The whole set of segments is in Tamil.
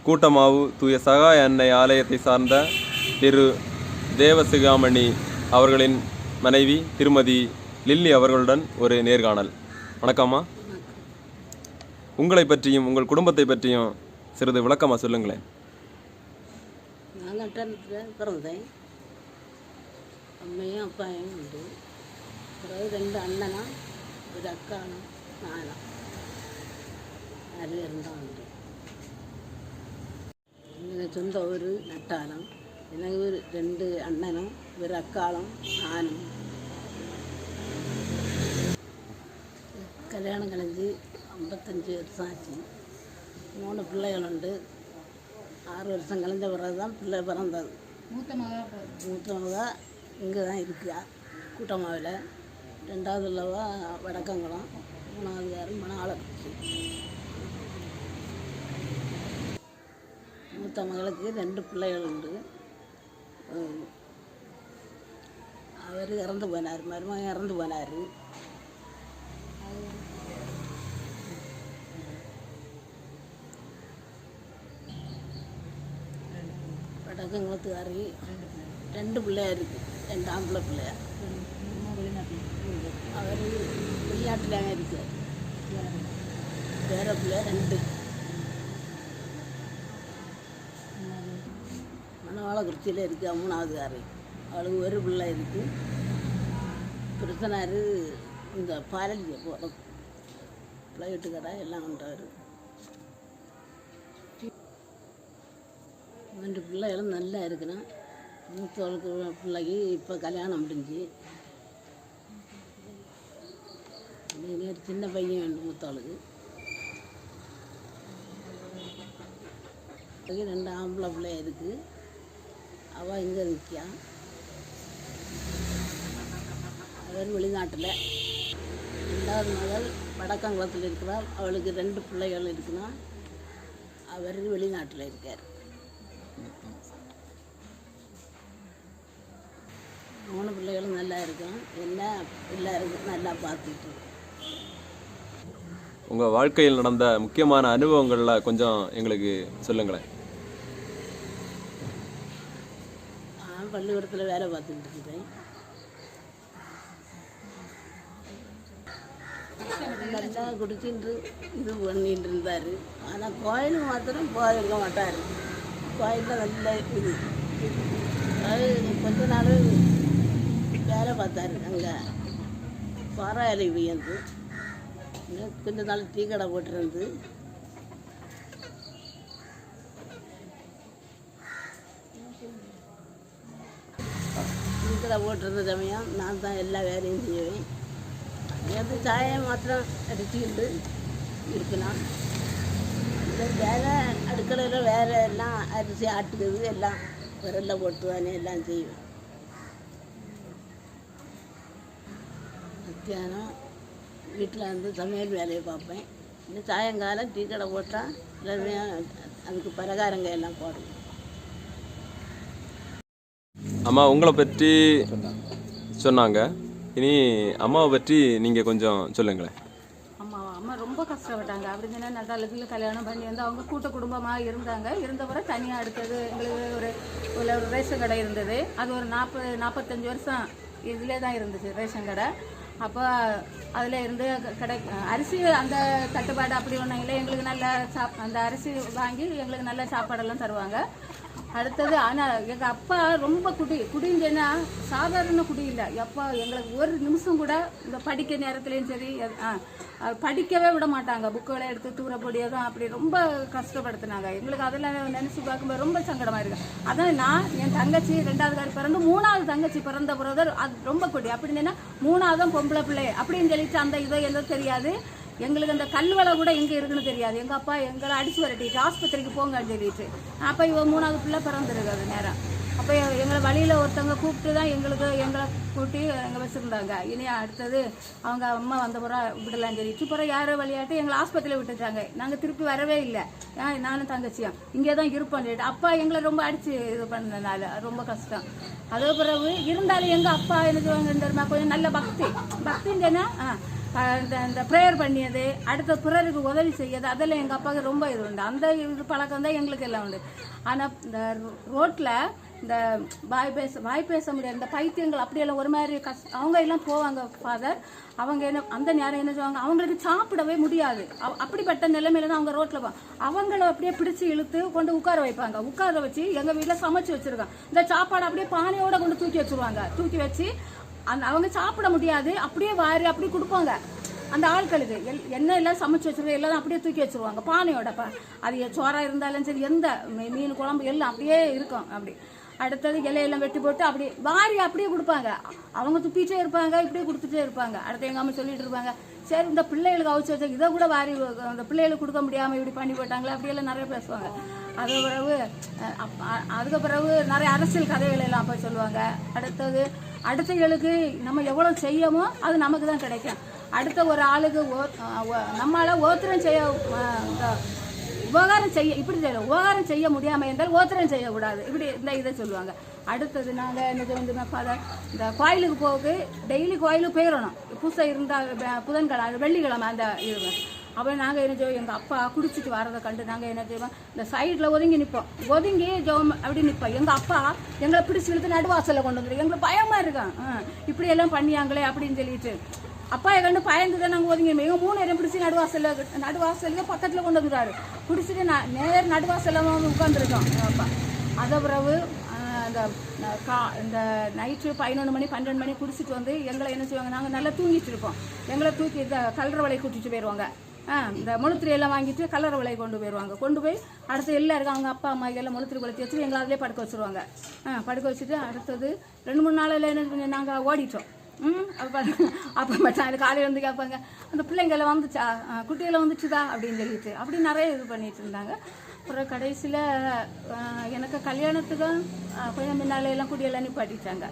கூட்டமாவு தூய சகாய அன்னை ஆலயத்தை சார்ந்த திரு தேவசிகாமணி அவர்களின் மனைவி திருமதி லில்லி அவர்களுடன் ஒரு நேர்காணல். வணக்கம்மா. உங்களை பற்றியும் உங்கள் குடும்பத்தை பற்றியும் சிறிது விளக்கமாக சொல்லுங்களேன். நான் பிறந்தேன். அம்மையும் அப்பாயும் உண்டு. பிறகு 2 அண்ணனும் ஒரு அக்கானும் நானும் 4 பேரும் தான் உண்டு. எனக்கு சொந்த ஊர் நட்டாலம். எனக்கு 2 அண்ணனும் ஒரு அக்காலும் நானும். கல்யாணம் கழிஞ்சு 55 வருஷம் ஆச்சு. 3 பிள்ளைகள் உண்டு. 6 வருஷம் கழிஞ்ச பிறகு தான் பிள்ளை பிறந்தது. மூத்த மகா இங்கே தான் இருக்கா கூட்டமாவில். 2வது உள்ளவா வடக்கங்குளம். 3வது யாரும் மணாளக்குறிச்சி. மூத்த மகளுக்கு 2 பிள்ளைகள் உண்டு. அவர் இறந்து போனார். மருமகன் இறந்து போனார். வடக்கங்குளத்துக்காரி 2 பிள்ளையா இருக்குது. 2 ஆம்பளை பிள்ளையா. அவர் வெளிநாட்டில் இருக்கு. வேற பிள்ளை 2. மணவாளக்குறிச்சியில் இருக்குது 3வது காரி. அவளுக்கு ஒரு பிள்ளை இருக்குது. பிரச்சனார் இந்த பாரதிய போகிற பிள்ளைட்டு கடை எல்லாம் உண்டவர். 2 பிள்ளைகளும் நல்லா இருக்கணும். மூத்தவளுக்கு பிள்ளைக்கு இப்போ கல்யாணம் முடிஞ்சு. ஒரு சின்ன பையன் வேண்டும் மூத்தவளுக்கு. 2 ஆம்பளை பிள்ளைய இருக்குது. அவள் இங்கே நிற்கா. அவர் வெளிநாட்டில். 2வது மகள் வடக்கங்குளத்தில் இருக்கிறாள். அவளுக்கு 2 பிள்ளைகள் இருக்குன்னா அவர் வெளிநாட்டில் இருக்கார். 3 பிள்ளைகளும் நல்லா இருக்கும். எல்லாருக்கும் நல்லா பார்த்துட்டு. உங்கள் வாழ்க்கையில் நடந்த முக்கியமான அனுபவங்களில் கொஞ்சம் எங்களுக்கு சொல்லுங்களேன். நான் பள்ளிக்கூடத்தில் வேலை பார்த்துக்கிட்டு இருந்தேன். நல்லா குடிச்சுட்டு இது பண்ணிட்டு இருந்தார். ஆனால் கோயிலுக்கு மாத்திரம் போயிருக்க மாட்டார். கோயிலில் நல்ல இது. அது கொஞ்ச நாள் வேலை பார்த்தாரு. அங்கே பாராயலை வியந்து கொஞ்ச நாள் டீ கடை போட்டிருந்து. டீ கடை போட்டிருந்த சமயம் நான் தான் எல்லா வேலையும் செய்வேன். நேற்று சாயம் மாத்திரம் அடிச்சுக்கிட்டு இருக்கணும். இந்த வேலை அடுக்கலையில் வேலை எல்லாம் அரிசி ஆட்டுக்கிறது எல்லாம் விரலில் போட்டு தானே எல்லாம் செய்வேன். மத்தியானம் வீட்டில் வந்து சமையல் வேலையை பார்ப்பேன். இன்னும் சாயங்காலம் டீ கடை போட்டால் எல்லாருமே அதுக்கு பலகாரங்க எல்லாம் போடுவேன். அம்மா உங்களை பற்றி சொன்னாங்க. இனி அம்மாவை பற்றி நீங்கள் கொஞ்சம் சொல்லுங்களேன். அம்மா ரொம்ப கஷ்டப்பட்டாங்க. அப்படி தானே நட்டாளத்தில் கல்யாணம் பண்ணி வந்து அவங்க கூட்ட குடும்பமாக இருந்தாங்க. இருந்தவரை தனியாக அடுத்தது எங்களுக்கு ஒரு ரேஷன் கடை இருந்தது. அது ஒரு 45 வருஷம் இதிலே தான் இருந்துச்சு ரேஷன் கடை. அப்போ அதில் இருந்து அரிசி அந்த தட்டுப்பாடு அப்படி ஒன்றும் இல்லை. எங்களுக்கு நல்ல அந்த அரிசி வாங்கி எங்களுக்கு நல்ல சாப்பாடெல்லாம் தருவாங்க. அடுத்தது ஆனால் எங்கள் அப்பா ரொம்ப குடிங்கன்னா சாதாரண குடி இல்லை. அப்பா எங்களுக்கு ஒரு நிமிஷம் கூட இந்த படிக்க நேரத்துலேயும் சரி படிக்கவே விட மாட்டாங்க. புக்குகளை எடுத்து தூர பொடியதும் அப்படி ரொம்ப கஷ்டப்படுத்தினாங்க. எங்களுக்கு அதெல்லாம் நினச்சி பார்க்கும்போது ரொம்ப சங்கடமாக இருக்கு. அதான் நான் என் தங்கச்சி 2வது காரி பிறந்து 3வது தங்கச்சி பிறந்த பிறகு அது ரொம்ப கொடி. அப்படின்னா 3வது பொம்பளை பிள்ளை அப்படின்னு சொல்லிட்டு அந்த இதோ எல்லாம் தெரியாது. எங்களுக்கு அந்த கல்வலை கூட எங்கே இருக்குன்னு தெரியாது. எங்கள் அப்பா எங்களை அடிச்சு வரட்டிட்டு ஆஸ்பத்திரிக்கு போங்கன்னு சொல்லிட்டு அப்போ இவ 3வது பிள்ளை பிறந்துருக்கு அது நேரம். அப்போ எங்களை வழியில் ஒருத்தவங்க கூப்பிட்டு தான் எங்களை கூட்டி எங்கள் வச்சுருந்தாங்க. இனி அடுத்தது அவங்க அம்மா வந்த பிறகு விடலான்னு சொல்லிட்டு பிறகு யாரோ விளையாட்டு எங்களை ஆஸ்பத்திரியில் விட்டுட்டாங்க. நாங்கள் திருப்பி வரவே இல்லை. நானும் தங்கச்சியும் இங்கே தான் இருப்போம் சொல்லிட்டு அப்பா எங்களை ரொம்ப அடித்து இது பண்ணதுனால ரொம்ப கஷ்டம். அதே பிறகு இருந்தாலும் எங்கள் அப்பா எனக்கு தெரியுமா கொஞ்சம் நல்ல பக்தின்னு சொன்னால் இந்த ப்ரேயர் பண்ணியது, அடுத்த பிறருக்கு உதவி செய்யறது, அதெல்லாம் எங்கள் அப்பாவுக்கு ரொம்ப இது உண்டு. அந்த இது பழக்கம் தான் எங்களுக்கு எல்லாம் உண்டு. ஆனால் இந்த ரோட்டில் இந்த வாய் பேச முடியாது இந்த பைத்தியங்கள் அப்படியெல்லாம் ஒரு மாதிரி அவங்க எல்லாம் போவாங்க ஃபாதர். அவங்க என்ன அந்த நேரம் என்ன செய்வாங்க, அவங்களுக்கு சாப்பிடவே முடியாது. அப்படிப்பட்ட நிலைமையில தான் அவங்க ரோட்டில் போவாங்க. அவங்கள அப்படியே பிடிச்சி இழுத்து கொண்டு உட்கார வைப்பாங்க. உட்கார வச்சு எங்கள் வீட்டில் சமைச்சு வச்சுருக்காங்க. இந்த சாப்பாடு அப்படியே பானையோட கொண்டு தூக்கி வச்சுருவாங்க. தூக்கி வச்சு அவங்க சாப்பிட முடியாது, அப்படியே வாரி அப்படி கொடுப்பாங்க அந்த ஆட்களுக்கு. எண்ணெய் எல்லாம் சமைச்சு வச்சுருக்க எல்லாம் அப்படியே தூக்கி வச்சுருவாங்க பானையோட. அது சோறா இருந்தாலும் சரி, எந்த மீன் குழம்பு எல்லாம் அப்படியே இருக்கும். அப்படி அடுத்தது இலையெல்லாம் வெட்டி போட்டு அப்படி வாரி அப்படியே கொடுப்பாங்க. அவங்க துப்பிட்டே இருப்பாங்க, இப்படியே கொடுத்துட்டே இருப்பாங்க. அடுத்து எங்கள் அம்மா சொல்லிட்டு இருப்பாங்க, சரி இந்த பிள்ளைகளுக்கு அவிச்சு வச்சா இதை கூட வாரி அந்த பிள்ளைகளுக்கு கொடுக்க முடியாமல் இப்படி பண்ணி போட்டாங்களே அப்படியெல்லாம் நிறைய பேசுவாங்க. அதுக்கு பிறகு நிறைய அரசியல் கதைகள் எல்லாம் அப்போ சொல்லுவாங்க. அடுத்தவங்களுக்கு நம்ம எவ்வளோ செய்யமோ அது நமக்கு தான் கிடைக்கும். அடுத்த ஒரு ஆளுக்கு நம்மளால் ஓத்திரம் செய்ய உபகாரம் செய்ய இப்படி செய்யல, உபகாரம் செய்ய முடியாமல் இருந்தால் ஓத்திரம் செய்யக்கூடாது, இப்படி இந்த இதை சொல்லுவாங்க. அடுத்தது நாங்கள் என்ன வந்து இந்த கோயிலுக்கு போக டெய்லி கோயிலுக்கு போயிடணும். பூசை இருந்தால் புதன்கிழமை வெள்ளிக்கிழமை அந்த இது. அப்புறம் நாங்கள் என்ன செய்வோம், எங்கள் அப்பா குடிச்சிட்டு வரதை கண்டு நாங்கள் என்ன செய்வோம், இந்த சைடில் ஒதுங்கி நிற்போம். ஒதுங்கி ஜெபம் அப்படி நிற்போம். எங்கள் அப்பா எங்களை பிடிச்சி இழுத்து நடுவாசலில் கொண்டு வந்துடும். எங்களுக்கு பயமாக இருக்கான், இப்படியெல்லாம் பண்ணியாங்களே அப்படின்னு சொல்லிட்டு. அப்பாயை கண்டு பயந்து தான் நாங்கள் ஒதுங்கி நிற்போம். எங்கள் 3 நேரம் பிடிச்சி நடுவாசலில் பக்கத்தில் கொண்டு வந்துடுவார். பிடிச்சிட்டு நேர் நடுவாசலில் உட்காந்துருக்கோம் எங்கள் அப்பா. அதை பிறகு இந்த நைட்டு 11 மணி 12 மணி குடிச்சிட்டு வந்து எங்களை என்ன செய்வாங்க, நாங்கள் நல்லா தூங்கிட்டு இருப்போம். எங்களை தூக்கி இந்த கல்லறை வலை கூட்டிட்டு போயிடுவாங்க. இந்த முழுத்திரி எல்லாம் வாங்கிட்டு கல்லறை வலை கொண்டு போயிடுவாங்க. கொண்டு போய் அடுத்து எல்லாருக்கும் அவங்க அப்பா அம்மா எல்லாம் முழுத்திரி கொளுத்தி வச்சு எங்களை அதிலே படுக்க வச்சுருவாங்க. படுக்க வச்சுட்டு அடுத்தது 2-3 நாளில் என்ன நாங்கள் ஓடிட்டோம். அப்போ மட்டும் அது காலையில் வந்து கேட்பாங்க, அந்த பிள்ளைங்களை வந்துச்சா, குட்டிகளை வந்துச்சுதா அப்படின்னு சொல்லிட்டு அப்படி நிறைய இது பண்ணிட்டு இருந்தாங்க. அப்புறம் கடைசியில் எனக்கு கல்யாணத்துக்கு கொஞ்சம் முன்னாலையெல்லாம் குடியெல்லாம் நிப்பாட்டிட்டாங்க.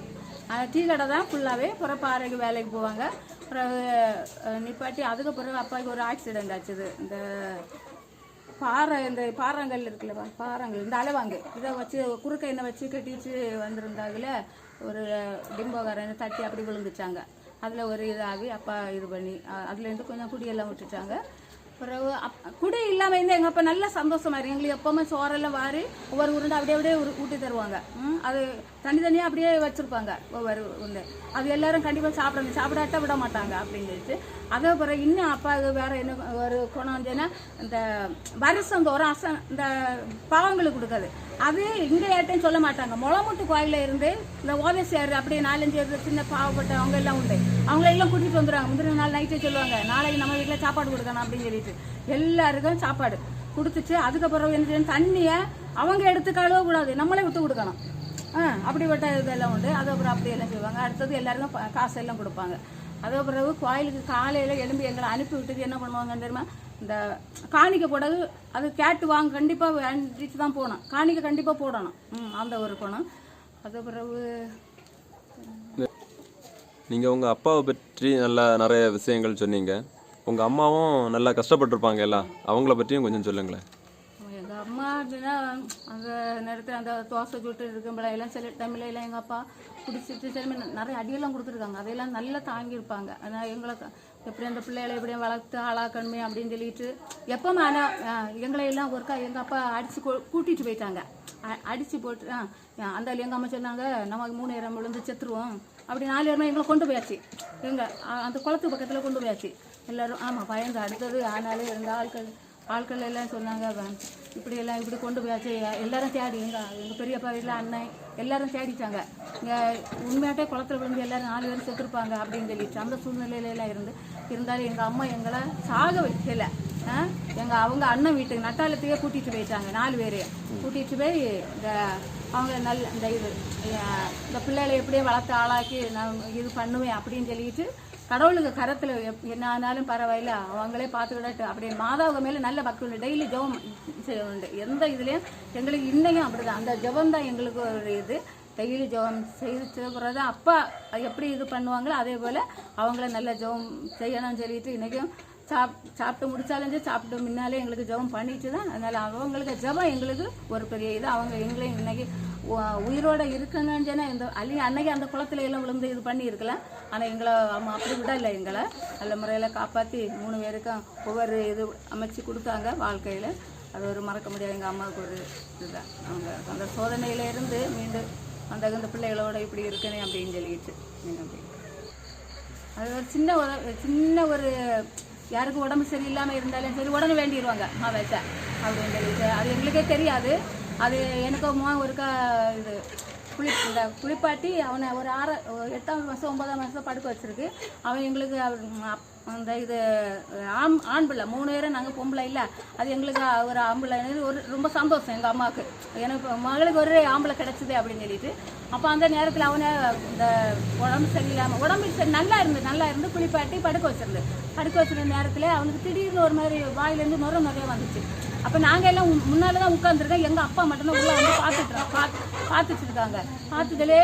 டீ கடை தான் ஃபுல்லாகவே. அப்புறம் பாறைக்கு வேலைக்கு போவாங்க. அப்புறம் நிப்பாட்டி அதுக்கு பிறகு அப்பாவுக்கு ஒரு ஆக்சிடெண்ட் ஆச்சுது. இந்த பாறாங்கல் இருக்குல்ல, பாறாங்கல் இந்த அலைவாங்க இதை வச்சு குறுக்க எண்ணெய் வச்சு கட்டிட்டு வந்திருந்தாங்கள, ஒரு டிம்போகாரனை தட்டி அப்படி விழுந்துச்சாங்க. அதில் ஒரு இதாகி அப்பா இது பண்ணி அதுலேருந்து கொஞ்சம் குடியெல்லாம் விட்டுட்டாங்க. பிறகு குடி இல்லாமல் இருந்தால் எங்கள் அப்பா நல்லா சந்தோஷமா இருக்கு. எங்களுக்கு எப்போவுமே சோறெல்லாம் வாரி ஒவ்வொரு உருண்டை அப்படியே ஊட்டி தருவாங்க. அது தனித்தனியாக அப்படியே வச்சுருப்பாங்க ஒவ்வொரு உருண்டை. அது எல்லாரும் கண்டிப்பாக சாப்பிடாட்டா விட மாட்டாங்க அப்படின்னு சொல்லிட்டு. அதே பிறகு இன்னும் அப்பாவுக்கு வேறு என்ன ஒரு குணம் வந்துன்னா, இந்த வருஷம் தோறும் இந்த பாவங்களுக்கு கொடுக்காது. அது இங்கே ஏட்டேன்னு சொல்ல மாட்டாங்க. முளமுட்டு கோயிலில் இருந்து இந்த ஓதேசியார் அப்படியே 4-5 சின்ன பாவப்பட்ட அவங்க எல்லாம் உண்டு. அவங்களெல்லாம் கூட்டிகிட்டு வந்துடுவாங்க. முந்தின நாள் நைட்டே சொல்லுவாங்க, நாளைக்கு நம்ம வீட்டில் சாப்பாடு கொடுக்கணும் அப்படின்னு சொல்லிட்டு எல்லாருக்கும் சாப்பாடு கொடுத்துட்டு அதுக்கப்புறம் என்ன தண்ணியை அவங்க எடுத்து கழுவக்கூடாது, நம்மளே விட்டு கொடுக்கணும். அப்படிப்பட்ட இதெல்லாம் உண்டு. அதுக்கப்புறம் அப்படியெல்லாம் செய்வாங்க. அடுத்தது எல்லாருக்கும் காசெல்லாம் கொடுப்பாங்க. அதே பிறகு கோயிலுக்கு காலையில் எழும்பி எங்களை அனுப்பி விட்டுட்டு என்ன பண்ணுவாங்கன்னு தெரியுமா, இந்த காணிக்கை போடாது அது கேட்டு வாங்க கண்டிப்பாக வேண்டிட்டு தான் போகணும். காணிக்கை கண்டிப்பாக போடணும். அந்த ஒரு போனோம். அதே பிறகு நீங்கள் உங்கள் அப்பாவை பற்றி நல்லா நிறைய விஷயங்கள் சொன்னீங்க. உங்கள் அம்மாவும் நல்லா கஷ்டப்பட்டுருப்பாங்க எல்லாம், அவங்கள பற்றியும் கொஞ்சம் சொல்லுங்களேன். எங்கள் அம்மா அப்படின்னா அந்த நேரத்தில் அந்த தோசை சுட்டு இருக்கும்போதெல்லாம் சில டைமில் எல்லாம் எங்கள் அப்பா குடிச்சிட்டு சில நிறைய அடியெல்லாம் கொடுத்துருக்காங்க. அதையெல்லாம் நல்லா தாங்கியிருப்பாங்க. ஆனால் எங்களை எப்படி அந்த பிள்ளைகளை எப்படியும் வளர்த்து ஆளாக்கணுமே அப்படின்னு சொல்லிட்டு எப்போவுமே. ஆனால் எங்களை எல்லாம் ஒருக்கா எங்கள் அப்பா அடித்து கூட்டிகிட்டு போயிட்டாங்க. அடித்து போட்டு அந்த எங்கள் அம்மா சொன்னாங்க, நமக்கு 3 நேரம் விழுந்து செத்துருவோம் அப்படி 4 நேரமாக எங்களை கொண்டு போயாச்சு. எங்கள் அந்த குளத்துக்கு பக்கத்தில் கொண்டு போயாச்சு எல்லோரும். ஆமாம் பயந்து. அடுத்தது ஆனாலும் இருந்த ஆட்கள் எல்லாம் சொன்னாங்க, இப்படி கொண்டு போயாச்சு. எல்லாரும் தேடி எங்கள் பெரியப்பா வீட்டில் அண்ணன் எல்லாரும் தேடிட்டாங்க. இங்கே உண்மையாட்டே குளத்தில் விழுந்து எல்லாரும் 4 பேரும் செத்துருப்பாங்க அப்படின்னு சொல்லிட்டு அந்த சூழ்நிலையிலாம் இருந்தாலும் எங்கள் அம்மா எங்களை சாக வைக்கல. அவங்க அண்ணன் வீட்டுக்கு நட்டாளத்தையே கூட்டிகிட்டு போயிட்டாங்க. 4 பேரையும் கூட்டிகிட்டு போய் அவங்க இந்த இந்த பிள்ளைகளை எப்படியே வளர்த்து ஆளாக்கி நான் இது பண்ணுவேன் அப்படின்னு சொல்லிட்டு கடவுளுக்கு கரத்தில் என்ன ஆனாலும் பரவாயில்ல அவங்களே பார்த்துக்கிட்டு அப்படியே மாதாவுக்கு மேலே நல்ல பக்தி உண்டு. டெய்லி ஜெபம் உண்டு. எந்த இதுலேயும் எங்களுக்கு இன்னையும் அப்படி தான். அந்த ஜெபம் தான் எங்களுக்கு ஒரு இது. டெய்லி ஜெபம் செய்து பிறகு அப்பா எப்படி இது பண்ணுவாங்களோ அதே போல் அவங்கள நல்ல ஜெபம் செய்யணும்னு சொல்லிட்டு இன்றைக்கும் சாப்பிட்டு முடிச்சாலும் சரி, சாப்பிட்டு முன்னாலே எங்களுக்கு ஜெபம் பண்ணிட்டு தான். அதனால் அவங்களுக்கு ஜெபம் எங்களுக்கு ஒரு பெரிய இது. அவங்க எங்களையும் இன்னைக்கு உயிரோட இருக்குங்கன்னு சொன்னால் இந்த அன்னைக்கு அந்த குளத்துல எல்லாம் விழுந்து இது பண்ணியிருக்கலாம். ஆனால் எங்களை அப்படி விடலை, எங்களை நல்ல முறையில் காப்பாற்றி 3 பேருக்கும் ஒவ்வொரு இது அமைச்சு கொடுத்தாங்க வாழ்க்கையில். அது ஒரு மறக்க முடியாது. எங்கள் அம்மாவுக்கு ஒரு இதுதான். அவங்க அந்த சோதனையிலேருந்து மீண்டும் அந்த பிள்ளைகளோட இப்படி இருக்கணும் அப்படின்னு சொல்லிட்டு நீங்கள் அது ஒரு சின்ன ஒரு யாருக்கு உடம்பு சரியில்லாமல் இருந்தாலும் சரி உடனே வேண்டிடுவாங்க மாவேச்சா அப்படின்னு சொல்லிட்டு. அது எங்களுக்கே தெரியாது. அது எனக்கு ஒருக்கா இது குளிப்பாட்டி அவனை ஒரு 8ஆம் மாதம் 9ஆம் மாதம் படுக்க வச்சிருக்கு. அவன் எங்களுக்கு அந்த இது ஆண் பிள்ளை 3 பேரும் நாங்கள் பொம்பளை இல்லை. அது எங்களுக்கு ஒரு ஆம்பளை ஒரு ரொம்ப சந்தோஷம் எங்கள் அம்மாவுக்கு. எனக்கு மகளுக்கு ஒரு ஆம்பளை கிடச்சிது அப்படின்னு சொல்லிட்டு. அப்போ அந்த நேரத்தில் அவனை இந்த உடம்பு சரியில்லாமல் உடம்பு நல்லா இருந்து குளிப்பாட்டி படுக்க வச்சிருந்த நேரத்தில் அவனுக்கு திடீர்னு ஒரு மாதிரி வாயிலேருந்து நிறைய வந்துச்சு. அப்போ நாங்கள் எல்லாம் முன்னால் தான் உட்காந்துருக்கோம். எங்கள் அப்பா மட்டும்தான் உள்ளே வந்து பார்த்துட்டு இருக்காங்க. பார்த்ததுலே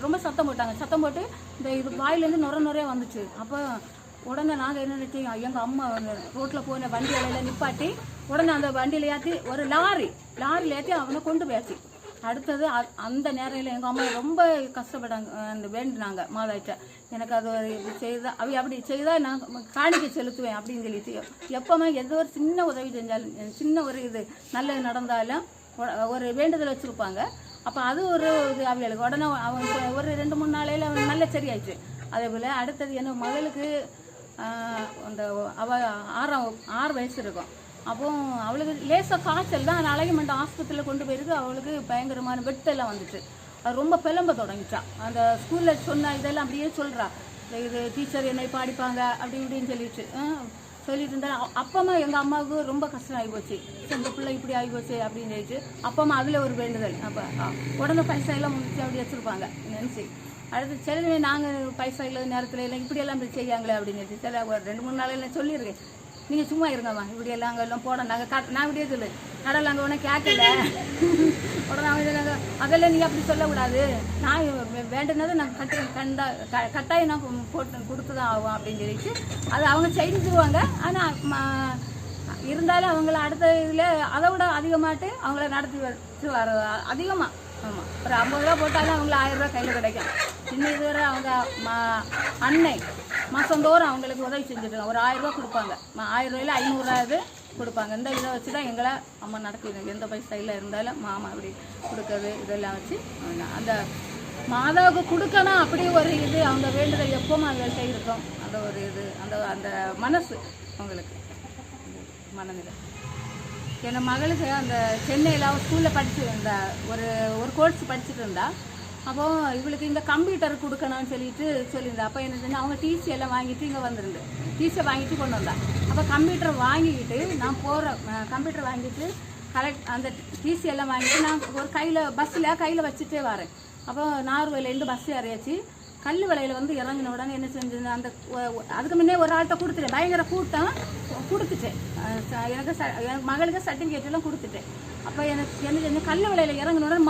ரொம்ப சத்தம் போட்டு இந்த இது வாயிலேருந்து நிறைய வந்துச்சு. அப்போ உடனே நாங்கள் என்ன நினைச்சோம், எங்கள் அம்மா ரோட்டில் போன வண்டி இலையில நிப்பாட்டி உடனே அந்த வண்டியில் ஏற்றி ஒரு லாரியில் ஏற்றி அவனை கொண்டு போயாச்சு. அடுத்தது அந்த நேரம் எங்கள் அம்மா ரொம்ப கஷ்டப்பட்டாங்க. அந்த வேண்டினாங்க மாதாட்ட, எனக்கு அது அப்படி செய்தால் நான் காணிக்கை செலுத்துவேன் அப்படின்னு சொல்லிட்டு. எப்போவுமே எந்த ஒரு சின்ன உதவி செஞ்சாலும் சின்ன ஒரு இது நல்லது நடந்தாலும் ஒரு வேண்டுதல் வச்சுருப்பாங்க. அப்போ அது ஒரு இது அவங்களுக்கு உடனே அவங்க ஒரு 2-3 நாளையில் அவங்க நல்ல சரியாயிடுச்சு. அதே போல் அடுத்தது என்ன மகளுக்கு அந்த அவள் 6 வயசு இருக்கும். அப்போ அவளுக்கு லேசாக காய்ச்சல் தான். அழகிமண்டம் ஆஸ்பத்திரியில் கொண்டு போயிருக்கு. அவளுக்கு பயங்கரமான வெட்டெல்லாம் வந்துச்சு. அது ரொம்ப பிளம்ப தொடங்கிட்டான். அந்த ஸ்கூலில் சொன்ன இதெல்லாம் அப்படியே சொல்கிறா, இது டீச்சர் என்னை பாடிப்பாங்க அப்படி இப்படின்னு சொல்லிட்டு இருந்தா. அப்பமா எங்கள் அம்மாவுக்கு ரொம்ப கஷ்டம் ஆகிப்போச்சு. இந்த பிள்ளை இப்படி ஆகிப்போச்சு அப்படின்னு சொல்லிட்டு அப்பமா அதில் ஒரு வேண்டுதல். அப்போ உடனே பைசா எல்லாம் முடிச்சு அப்படி வச்சுருப்பாங்க நினச்சி. அடுத்து சில நாங்கள் பைசா இல்லாத நேரத்தில் எல்லாம் இப்படியெல்லாம் இப்படி செய்யாங்களே அப்படின்னு சொல்லி சில ஒரு 2-3 நாளையில் சொல்லியிருக்கேன். நீங்கள் சும்மா இருங்கம்மா, இப்படியெல்லாம் அங்கே எல்லாம் போட நாங்கள் நான் இப்படியே சொல்லு கடல் அங்கே ஒன்றும் கேட்கல உடனே அவங்க நாங்கள் அதெல்லாம் நீங்கள் அப்படி சொல்லக்கூடாது, நான் வேண்டுனதை நாங்கள் கட்டாயம் நான் போட்டு கொடுத்து தான் ஆகும் அப்படின்னு சொல்லிட்டு அது அவங்க செஞ்சுருவாங்க. ஆனால் இருந்தாலும் அவங்கள அடுத்த இதில் அதை விட அதிகமாட்டு அவங்கள நடத்தி வச்சு வர அதிகமாக. ஆமாம், ஒரு 50 ரூபா போட்டாலும் அவங்களுக்கு 1000 ரூபா கையில் கிடைக்கும். சின்ன இதுவரை அவங்க அன்னை மாதந்தோறும் அவங்களுக்கு உதவி செஞ்சுருக்காங்க. ஒரு 1000 ரூபா கொடுப்பாங்க. 1000 ரூபாயில் 500 ரூபாவது கொடுப்பாங்க. இந்த இதை வச்சு தான் எங்களை அம்மா நடத்திடுங்க. எந்த பைசாயில் இருந்தாலும் மாமா அப்படி கொடுக்கறது இதெல்லாம் வச்சு அந்த மாதாவுக்கு கொடுக்கணும் அப்படி ஒரு இது. அவங்க வேண்டுதல் எப்போவும் அவங்கள்ட்ட இருக்கும். அந்த ஒரு இது அந்த மனசு அவங்களுக்கு மனநிலை. என் மகளுக்கு அந்த சென்னையில் ஸ்கூலில் படிச்சுருந்தா ஒரு கோர்ஸ் படிச்சுட்டு இருந்தா. அப்போது இவளுக்கு இந்த கம்ப்யூட்டர் கொடுக்கணும்னு சொல்லியிருந்தா. அப்போ என்ன செஞ்சா அவங்க டிசி எல்லாம் வாங்கிட்டு இங்கே வந்துருந்து டிசியை வாங்கிட்டு கொண்டு வந்தா. அப்போ கம்ப்யூட்டர் வாங்கிக்கிட்டு நான் போகிறேன். கம்ப்யூட்டர் வாங்கிட்டு அந்த டிசி எல்லாம் வாங்கிட்டு நான் ஒரு கையில் வச்சுட்டே வரேன். அப்போ நார்வேலேருந்து பஸ் ஏறியாச்சு. கல் வலையில் வந்து இறங்கின உடனே என்ன செஞ்சது, அந்த அதுக்கு முன்னே ஒரு ஆள்கிட்ட கொடுத்துட்டேன். பயங்கர கூட்டம் கொடுத்துட்டேன். எனக்கு மகளுக்கு சர்டிஃபிகேட் எல்லாம் கொடுத்துட்டேன். அப்போ எனக்கு என்ன செஞ்சேன், கல் வலையில் இறங்கின உடனே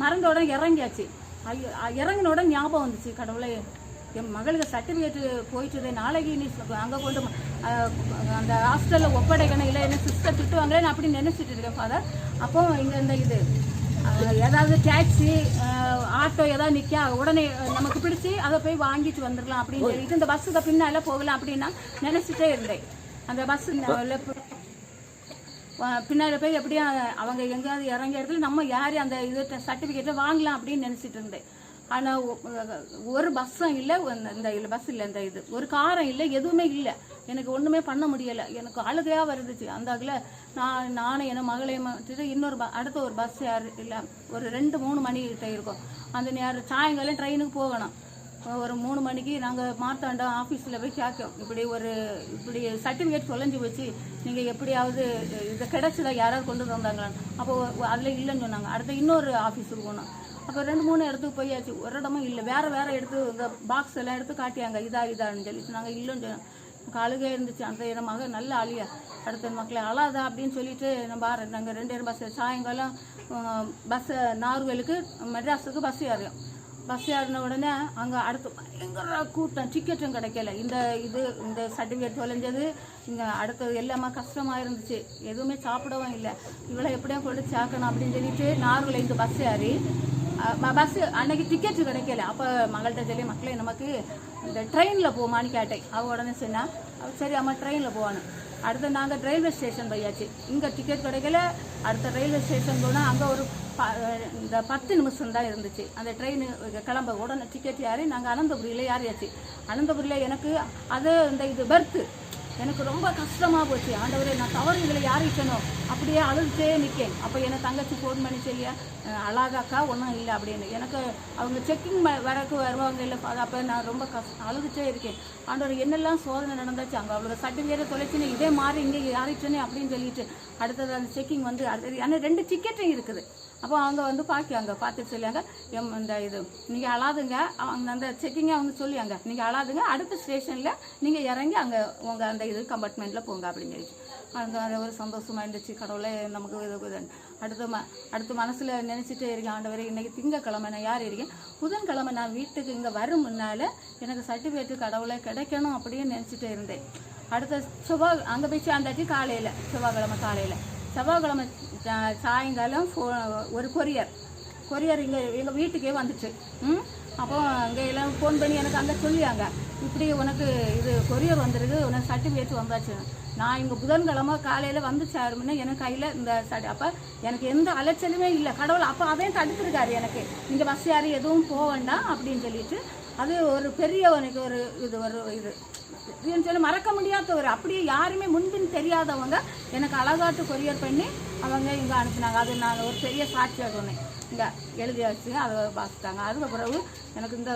மறந்த உடனே இறங்கியாச்சு. இறங்கின உடனே ஞாபகம் வந்துச்சு, கடவுளை என் மகளுக்கு சர்டிஃபிகேட்டு போயிட்டு நாளைக்கு நீ அங்கே கொண்டு அந்த ஹாஸ்டலில் ஒப்படைக்கணும், இல்லை என்ன சிஸ்டர் திட்டுவாங்களேன்னு அப்படி நினைச்சிட்டு இருக்கேன் ஃபாதர். அப்போ இங்கே இந்த இது ஏதாவது டாக்ஸி ஆட்டோ ஏதாவது நிற்க உடனே நமக்கு பிடிச்சி அதை போய் வாங்கிட்டு வந்துடலாம் அப்படின்னு சொல்லிட்டு இந்த பஸ்ஸுக்கு பின்னால் போகலாம் அப்படின்னா நினச்சிட்டே இருந்தேன். அந்த பஸ்ஸு பின்னாடி போய் எப்படியும் அவங்க எங்கேயாவது இறங்கிய இடத்துல நம்ம யார் அந்த இது சர்டிஃபிகேட்டை வாங்கலாம் அப்படின்னு நினச்சிட்டு இருந்தேன். ஆனால் ஒரு பஸ்ஸும் இல்லை, இந்த பஸ் இல்லை, இந்த இது ஒரு காரம் இல்லை, எதுவுமே இல்லை. எனக்கு ஒன்றுமே பண்ண முடியலை. எனக்கு அழுகையாக வருதுச்சு. அந்த அதில் நானும் என் மகளையும் அடுத்த ஒரு பஸ் யார் இல்லை ஒரு 2-3 மணி கிட்ட இருக்கும். அந்த நேரம் சாயங்காலம் ட்ரெயினுக்கு போகணும். ஒரு 3 மணிக்கு நாங்கள் மார்த்தாண்டம் ஆஃபீஸில் போய் கேட்கோம், இப்படி சர்டிஃபிகேட் தொலைஞ்சி வச்சு நீங்கள் எப்படியாவது இதை கிடச்சிதா யாராவது கொண்டு வந்தாங்களான்னு. அப்போது அதில் இல்லைன்னு சொன்னாங்க. அடுத்த இன்னொரு ஆஃபீஸுக்கு போனோம். அப்போ 2-3 இடத்துக்கு போயாச்சு. ஒரு இடமும் இல்லை. வேறு எடுத்து இந்த பாக்ஸ் எல்லாம் எடுத்து காட்டியாங்க, இதான்னு சொல்லிட்டு நாங்கள் இல்லைன்னு சொன்னோம். அழுகே இருந்துச்சு. அந்த இடமாக நல்ல அழியா அடுத்த மக்களை அழாதா அப்படின்னு சொல்லிட்டு நாங்கள் 2 பஸ் சாயங்காலம் பஸ்ஸை நார்வேலுக்கு மெட்ராஸுக்கு பஸ் ஏறியோம். பஸ் ஏறின உடனே அங்கே அடுத்து பயங்கர கூட்டம், டிக்கெட்டும் கிடைக்கல. இந்த சர்டிஃபிகேட் தொலைஞ்சது, இங்கே அடுத்தது எல்லாமே கஷ்டமாக இருந்துச்சு. எதுவுமே சாப்பிடவும் இல்லை. இவ்வளோ எப்படியும் கொண்டு சேர்க்கணும் அப்படின்னு சொல்லிட்டு நார்வில் இந்த பஸ் ஏறி பஸ்ஸு அன்னைக்கு டிக்கெட்டு கிடைக்கல. அப்போ மகள்கிட்ட சொல்லி, மக்களே நமக்கு இந்த ட்ரெயினில் போமான்னு கேட்டேன். அவள் உடனே சொன்னா, சரி அம்மா ட்ரெயினில் போவான்னு. அடுத்து நாங்கள் ரயில்வே ஸ்டேஷன் போயாச்சு. இங்கே டிக்கெட் கிடைக்கல. அடுத்த ரயில்வே ஸ்டேஷன் போனால் அங்கே ஒரு இந்த 10 நிமிஷம் தான் இருந்துச்சு அந்த ட்ரெயின் கிளம்ப. உடனே டிக்கெட் ஏறி நாங்கள் அனந்தபுரியில் ஏறியாச்சு. அனந்தபுரியில் எனக்கு அது இது பெர்த்து எனக்கு ரொம்ப கஷ்டமாக போச்சு. ஆண்டவரே, நான் தவறு இதில் யாரிக்கணும் அப்படியே அழுதுட்டே நிற்கேன். அப்போ எனக்கு தங்கச்சி ஃபோன் பண்ணி சொல்லியா, அழகாக்கா ஒன்றும் இல்லை அப்படின்னு. எனக்கு அவங்க செக்கிங் வரக்கு வருவாங்க இல்லை. அப்போ நான் ரொம்ப அழுதுட்டே இருக்கேன். ஆண்டவர் என்னெல்லாம் சோதனை நடந்தாச்சு, அங்கே அவளுக்கு சர்டிஃபிகேட் தொலைச்சின்னு இதே மாதிரி இங்கே யாரிச்சனே அப்படின்னு சொல்லிட்டு அடுத்தது அந்த செக்கிங் வந்து அடுத்தது ஆனால் 2 டிக்கெட்டும் இருக்குது. அப்போ அவங்க வந்து பார்க்காங்க, பார்த்துட்டு சொல்லியாங்க, இந்த நீங்கள் அழாதுங்க. அவங்க அந்த செக்கிங்கை அவங்க சொல்லியாங்க, நீங்கள் அழாதுங்க, அடுத்த ஸ்டேஷனில் நீங்கள் இறங்கி அங்கே உங்கள் அந்த கம்பார்ட்மெண்ட்டில் போங்க அப்படின்னு சொல்லி. அங்கே அது ஒரு சந்தோஷமாக இருந்துச்சு. கடவுளே நமக்கு இது அடுத்து மனசில் நினச்சிட்டே இருக்கேன், ஆண்டவரே இன்றைக்கி திங்கக்கிழமை நான் யார் இருக்கேன், புதன்கிழமை நான் வீட்டுக்கு இங்கே வரும் முன்னால் எனக்கு சர்டிஃபிகேட்டு கடவுளை கிடைக்கணும் அப்படின்னு நினச்சிட்டே இருந்தேன். அடுத்த அங்கே போய் சேர்ந்தாச்சு காலையில், செவ்வாய்க்கிழமை சாயங்காலம் ஒரு கொரியர் எங்கள் வீட்டுக்கே வந்துச்சு. அப்போ அங்கே எல்லாம் ஃபோன் பண்ணி எனக்கு அங்கே சொல்லியாங்க, இப்படி உனக்கு இது கொரியர் வந்துருக்கு, உனக்கு சர்டிஃபிகேட் வந்தாச்சு. நான் இங்கே புதன்கிழமை காலையில் வந்து சேருமுன்னா எனக்கு கையில் இந்த அப்போ எனக்கு எந்த அலைச்சலுமே இல்லை. கடவுள் அப்போ அதையும் தடுத்துருக்காரு எனக்கு, நீங்கள் பஸ் யாரும் எதுவும் போக வேண்டாம் அப்படின்னு சொல்லிட்டு. அது ஒரு பெரிய எனக்கு ஒரு இதுன்னு சொல்லி மறக்க முடியாத ஒரு, அப்படியே யாருமே முன்பின் தெரியாதவங்க எனக்கு அழகாட்டு கொரியர் பண்ணி அவங்க இங்கே அனுப்பினாங்க. அது நான் ஒரு பெரிய சாட்சியாக சொன்னேன். இங்கே எழுதியாச்சு, அதை பார்த்துட்டாங்க. அதுக்கு பிறகு எனக்கு இந்த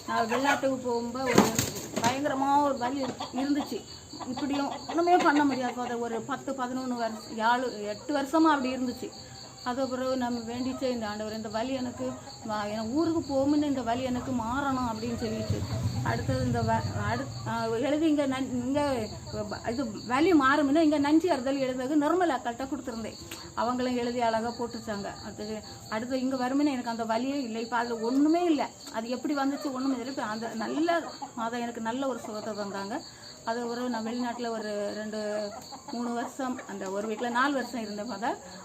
நான் வெளிநாட்டுக்கு போகும்போது ஒரு பயங்கரமாக ஒரு வலி இருந்துச்சு. இப்படியும் ஒன்றுமே பண்ண முடியாது. அதை ஒரு 10-11 வருஷம் 8 வருஷமாக அப்படி இருந்துச்சு. அது பிறகு நம்ம வேண்டிச்சே, இந்த ஆண்டவர் இந்த வலி எனக்கு ஊருக்கு போகும்னு இந்த வலி எனக்கு மாறணும் அப்படின்னு சொல்லிட்டு அடுத்தது இந்த எழுதி இங்கே இது வலி மாறும்னா இங்கே நன்றி அறுதல் எழுதுறது நிர்மலாக்கள்கிட்ட கொடுத்துருந்தேன். அவங்களும் எழுதி அழகாக போட்டுச்சாங்க. அடுத்து இங்கே வருமுன்னு எனக்கு அந்த வலியே இல்லை. இப்போ அதில் ஒன்றுமே இல்லை. அது எப்படி வந்துச்சு ஒன்றுமே இல்லை. இப்போ அந்த நல்ல மாதம் எனக்கு நல்ல ஒரு சுகத்தை தந்தாங்க. அது ஒரு நான் வெளிநாட்டில் ஒரு 2-3 வருஷம் அந்த ஒரு வீட்டில் 4 வருஷம் இருந்தேன்.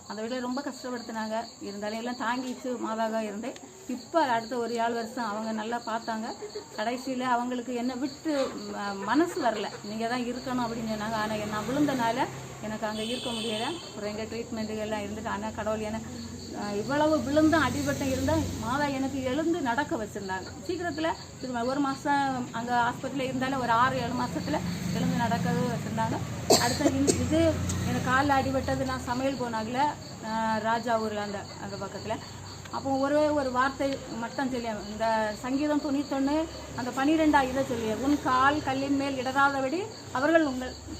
அந்த வீட்டில் ரொம்ப கஷ்டப்படுத்தினாங்க. இருந்தாலும் எல்லாம் தாங்கிச்சு மாதாக இருந்தேன். இப்போ அடுத்த ஒரு 7 வருஷம் அவங்க நல்லா பார்த்தாங்க. கடைசியில் அவங்களுக்கு என்னை விட்டு மனசு வரல, நீங்கள் தான் இருக்கணும் அப்படின்னு சொன்னாங்க. ஆனால் நான் விழுந்தனால எனக்கு அங்கே இருக்க முடியலை. ஒரு எங்கள் ட்ரீட்மெண்ட்டுகள்லாம் இருந்துட்டு. ஆனால் கடவுள் இவ்வளவு விழுந்தும் அடிபட்டம் இருந்தால் மாதா எனக்கு எழுந்து நடக்க வச்சுருந்தாங்க. சீக்கிரத்தில் ஒரு மாதம் அங்கே ஆஸ்பத்திரியில் இருந்தாலும் ஒரு 6-7 மாதத்தில் எழுந்து நடக்க வச்சுருந்தாங்க. அடுத்தது இது எனக்கு காலில் அடிபட்டது. நான் சமையல் போனாங்கள ராஜா ஊரில் அந்த பக்கத்தில். அப்போ ஒரு வார்த்தை மட்டும் சொல்லியா, இந்த சங்கீதம் 91 அந்த 12 இதை சொல்லிய, உன் கால் கல்லின் மேல் இடராதபடி அவர்கள்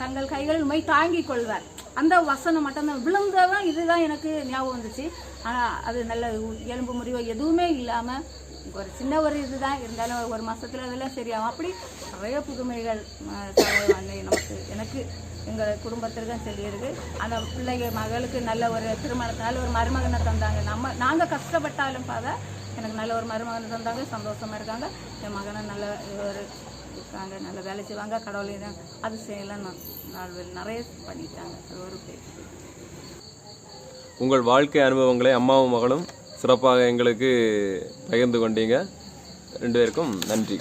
தங்கள் கைகள் உண்மை தாங்கி கொள்வார். அந்த வசனம் மட்டும்தான் விழுந்ததான் இதுதான் எனக்கு ஞாபகம் வந்துச்சு. ஆனால் அது நல்ல எலும்பு முறிவோ எதுவுமே இல்லாமல் ஒரு சின்ன ஒரு இதுதான் இருந்தாலும் ஒரு மாதத்தில் அதெல்லாம் சரியாகும். அப்படி நிறைய புதுமைகள் எனக்கு எங்கள் குடும்பத்திற்கு சொல்லியிருக்கு. அந்த மகளுக்கு நல்ல ஒரு திருமணத்தினால ஒரு மருமகனை தந்தாங்க. நாங்கள் கஷ்டப்பட்டாலும் பார்த்தா எனக்கு நல்ல ஒரு மருமகனை தந்தாங்க. சந்தோஷமாக இருக்காங்க. என் மகனை நல்ல ஒரு இருக்காங்க, நல்ல வேலை செய்வாங்க. கடவுளையும் அது செய்யலாம் நிறைய பண்ணிட்டாங்க. அது ஒரு பேச்சு. உங்கள் வாழ்க்கை அனுபவங்களை அம்மாவும் மகளும் சிறப்பாக எங்களுக்கு பகிர்ந்து கொண்டீங்க. 2 பேருக்கும் நன்றி.